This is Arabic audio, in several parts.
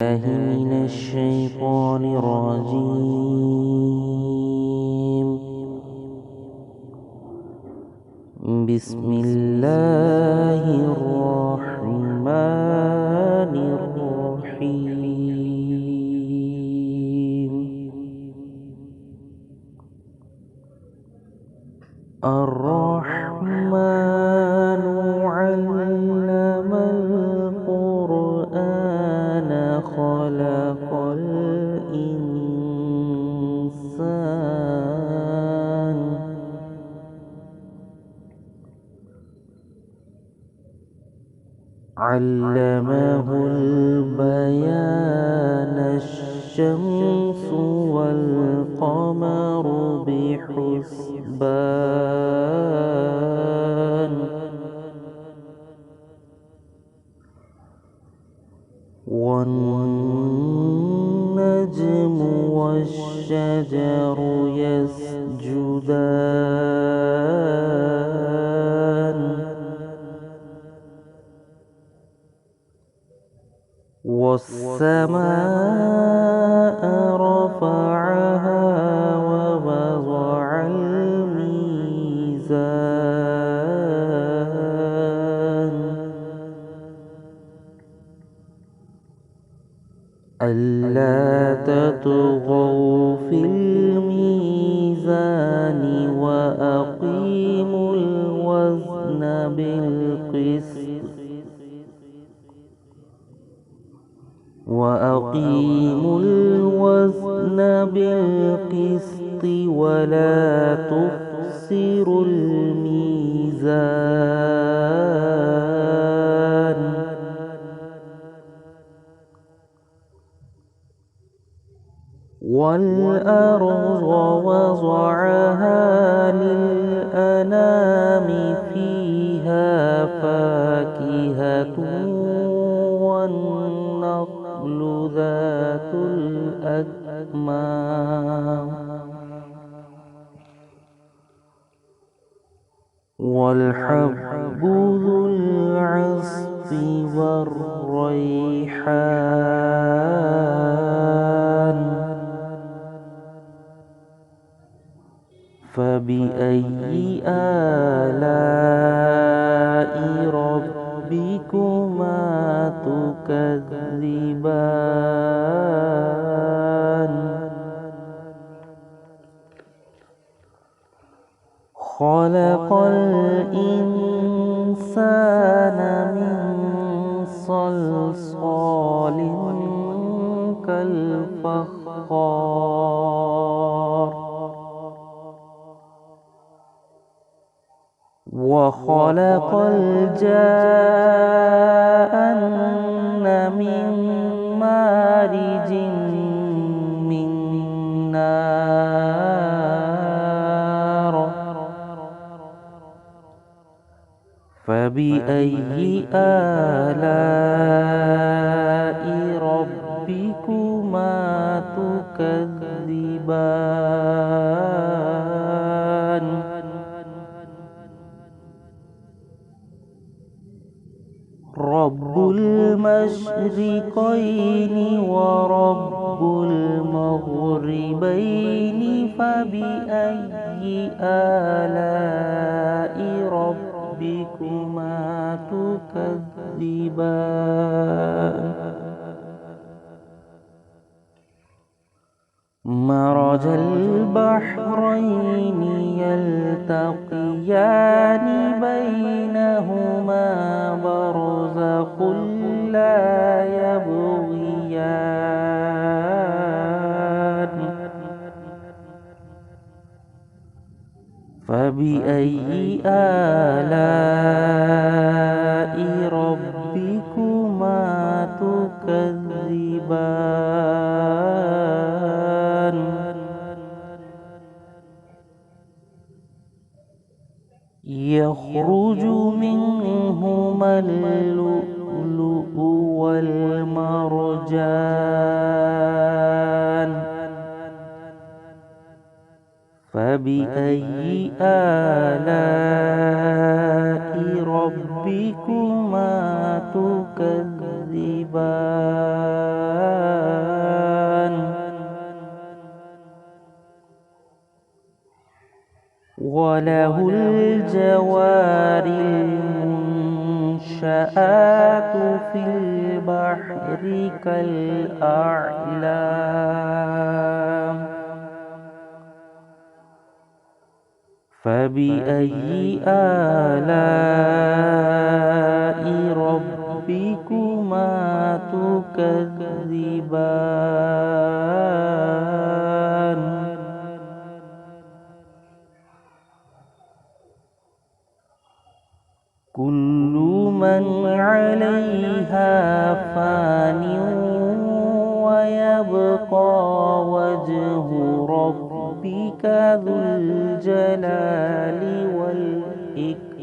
الله من الشيطان الرجيم. بسم الله الرحمن الرحيم. الرحمن علم القرآن خلق الإنسان علمه البيان الشمس والقمر بحسبان والنجم والشجر يسجدان والسماء رفعها ووضع الميزان ألا تطغوا في الميزان وأقيموا الوزن بالقسط ولا تخسروا الميزان والأرض وضعها للأنام فيها فاكهة والنخل ذات الأكمام والحب ذو العصف والريحان فبأي آلاء ربكما تكذبان خلق الإنسان من صلصال كالفخار وخلق الجان من مارج من نار فبأي آلاء ربكما تكذبان رب المشرقين ورب المغربين فبأي آلاء ربكما تكذبان مرج البحرين يلتقيان بينهما برزخ لا يبغيان فبأي آلاء ربكما تكذبان يخرج منهما اللؤلؤ والمرجان فبأي آلاء ربكما تكذبان وله الجوار المنشآت في البحر كالأعلام فبأي آلاء ربكما تكذبان كل من عليها فان ويبقى وجه ربك ذو الجلال والإكرام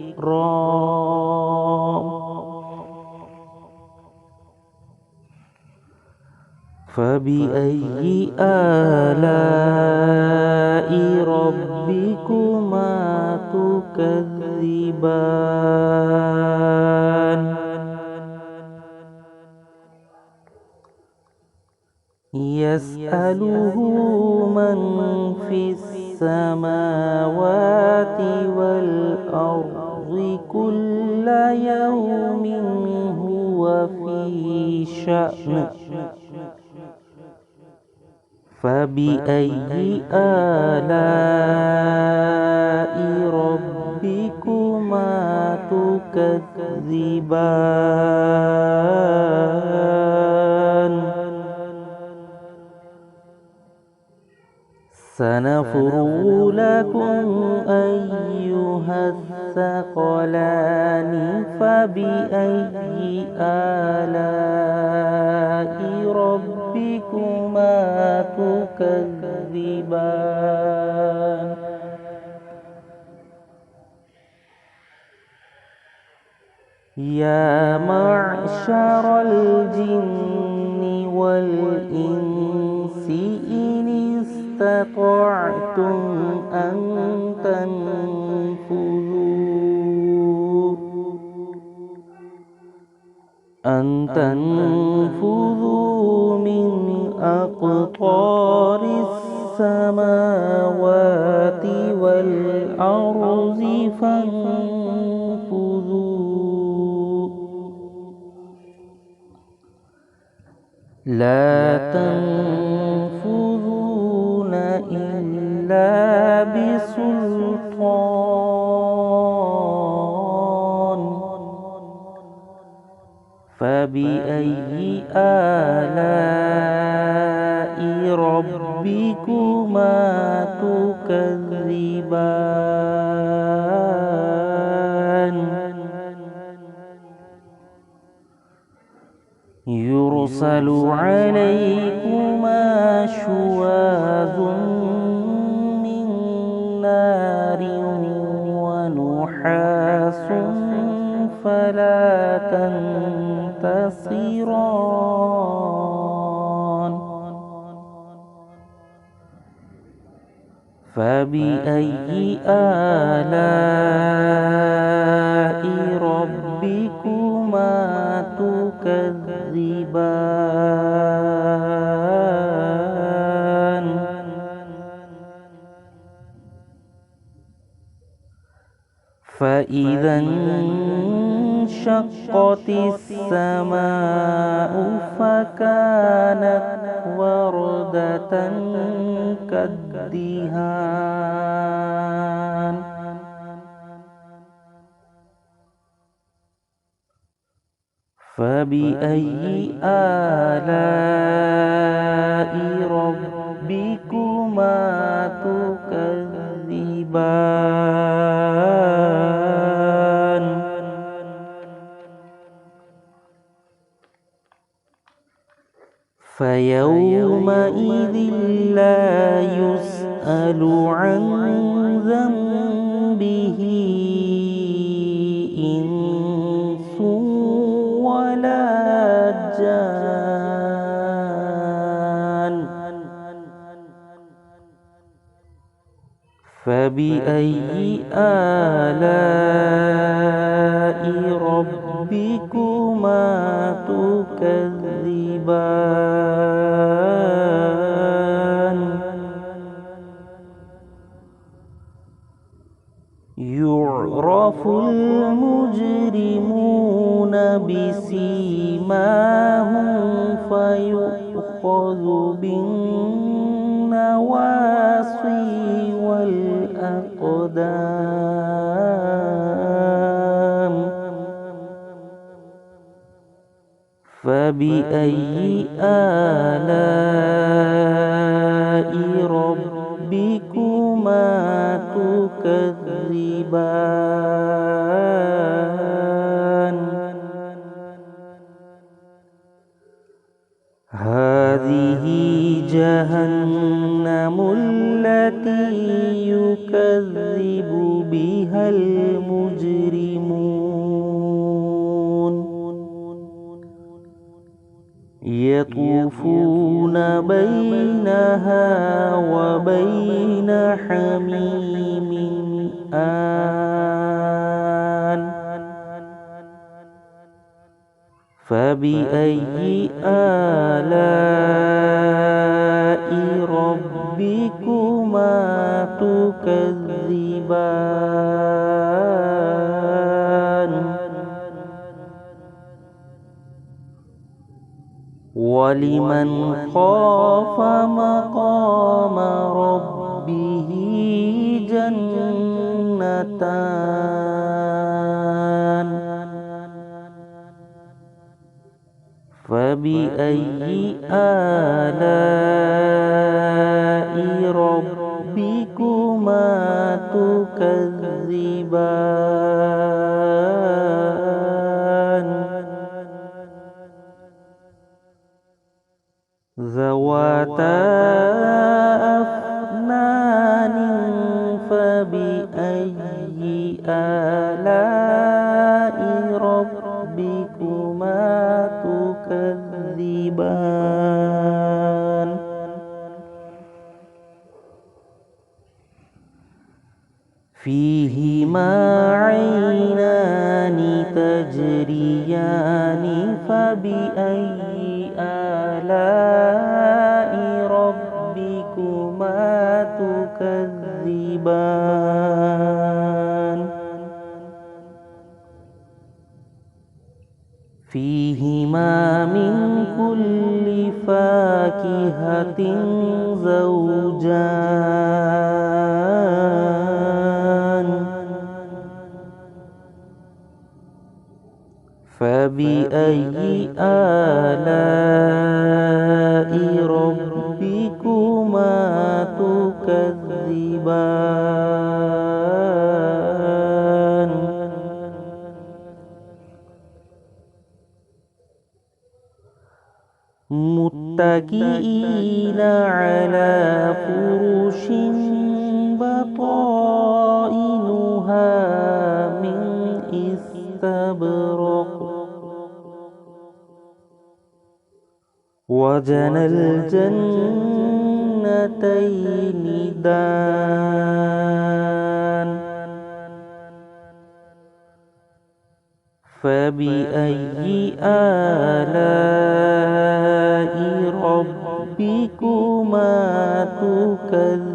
فبأي آلاء ربكما تكذبان يسأله من في السماوات والأرض كل يوم هو في شأن فبأي آلاء ربكما تكذبان سنفرغ لكم أيها الثقلان فبأي آلاء ربكما تكذبان يا معشر الجن والإنس إن استطعتم أن تنفذوا من أقطار السماوات والأرض فانفذوا لا تنفذون إلا بسلطان فبأي آلاء ربكما تكذبان يرسل عليكما شواظ من نار ونحاس فلا تنتصران فبأي آلاء ربكما تكذبان فإذا انشقت السماء فكانت وردة كالدهان فبأي آلاء ربكما تكذبان فيومئذ لا يسأل عن ذنبه إنس ولا جان فبأي آلاء ربكما تكذبان يعرف المجرمون بسيماهم فيؤخذ بالنواصي والأقدام فبأي آلاء ربكما تكذبان هذه جهنم التي يكذب بها المجرمون يطوفون بينها وبين حميم آن فبأي آلاء ربكما تكذبان ولمن خاف مقام ربه جنتان فبأي آلاء ربكما تكذبان ذواتا أفنان فبأي آلاء ربكما تكذبان فيهما عينان تجريان فبأي آلاء ربكما تكذبان فيهما من كل فاكهة زوجان فبأي آلاء ربكما تكذبان متكئين على فرش بطائنها من استبرق وجنى الجنتين دان فبأي آلاء ربكما تكذبان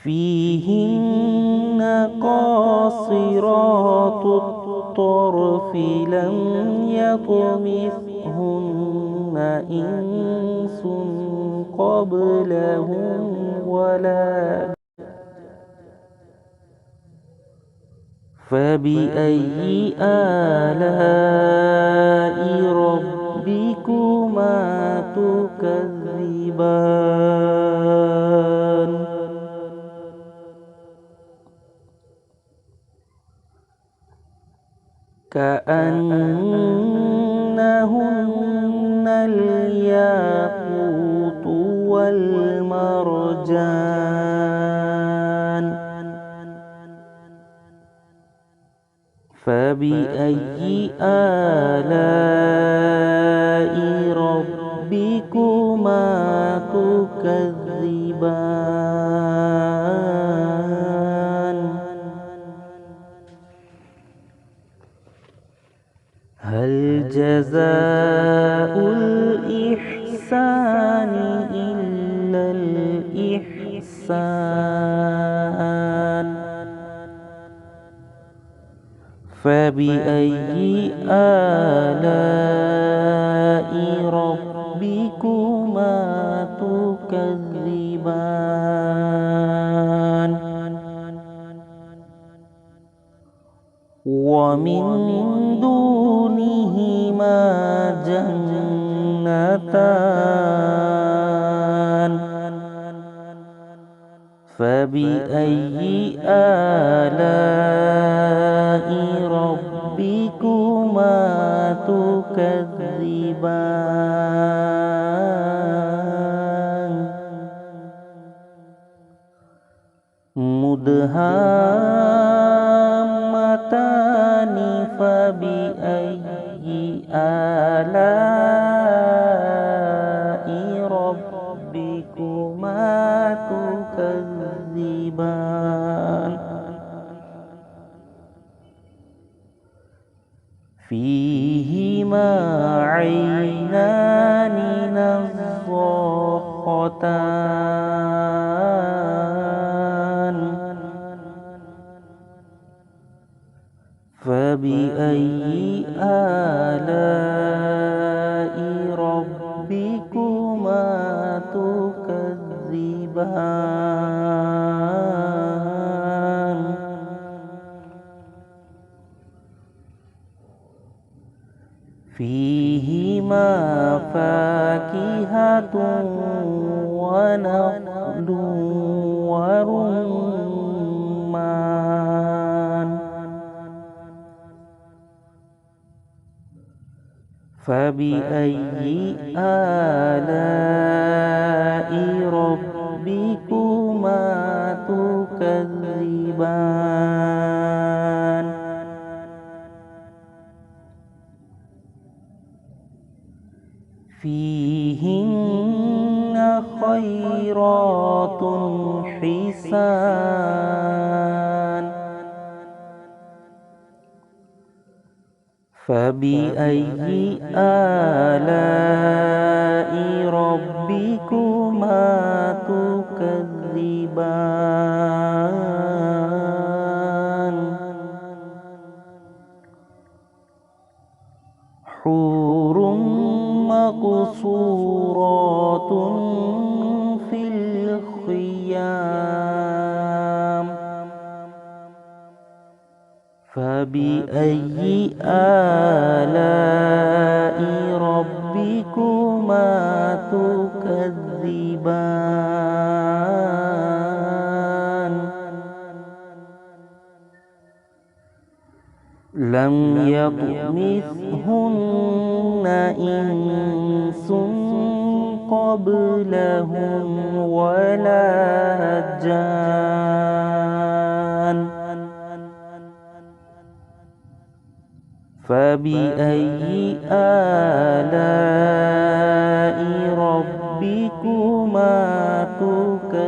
فيهن قاصرات الطرف لم يطمثهن إنس قبلهم ولا فبأي آلاء ربكما تكذبان كأنهن الياقوت والمرجان فبأي آلاء ربكما تكذبان هل جزاء الإحسان الإحسان إلا الإحسان. فبأي آلاء ربكما تكذبان. ومن دونهما جنتان. فبأي آلاء ربكما تكذبان. مدهامتان. فبأي آلاء ربكما تكذبان. فيهما عينان نضاختان. فبأي آلاء ربكما تكذبان. فيهما فاكهة ونخل ورمان. فبأي آلاء ربكما تكذبان. فيهن خيرات حسان. فبأي آلاء ربكما تكذبان. حور مقصورات في الخيام. فبأي آلاء ربكما تكذبان. لم يطمثهن إنس قبلهم ولا جان. فبأي آلاء ربكما تكذبان.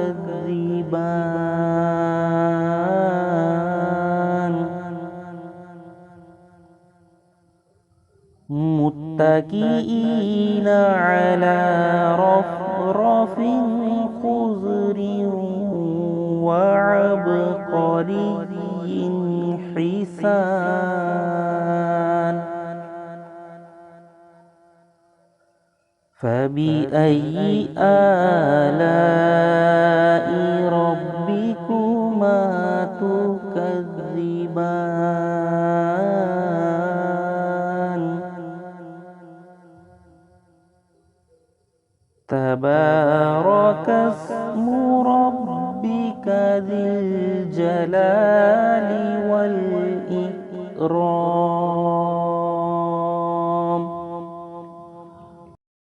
متكئين على رفرف خضر وعبقري حسان. فبأي آلاء ربكما تكذبان. تبارك اسم ربك ذي الجلال والإكرام.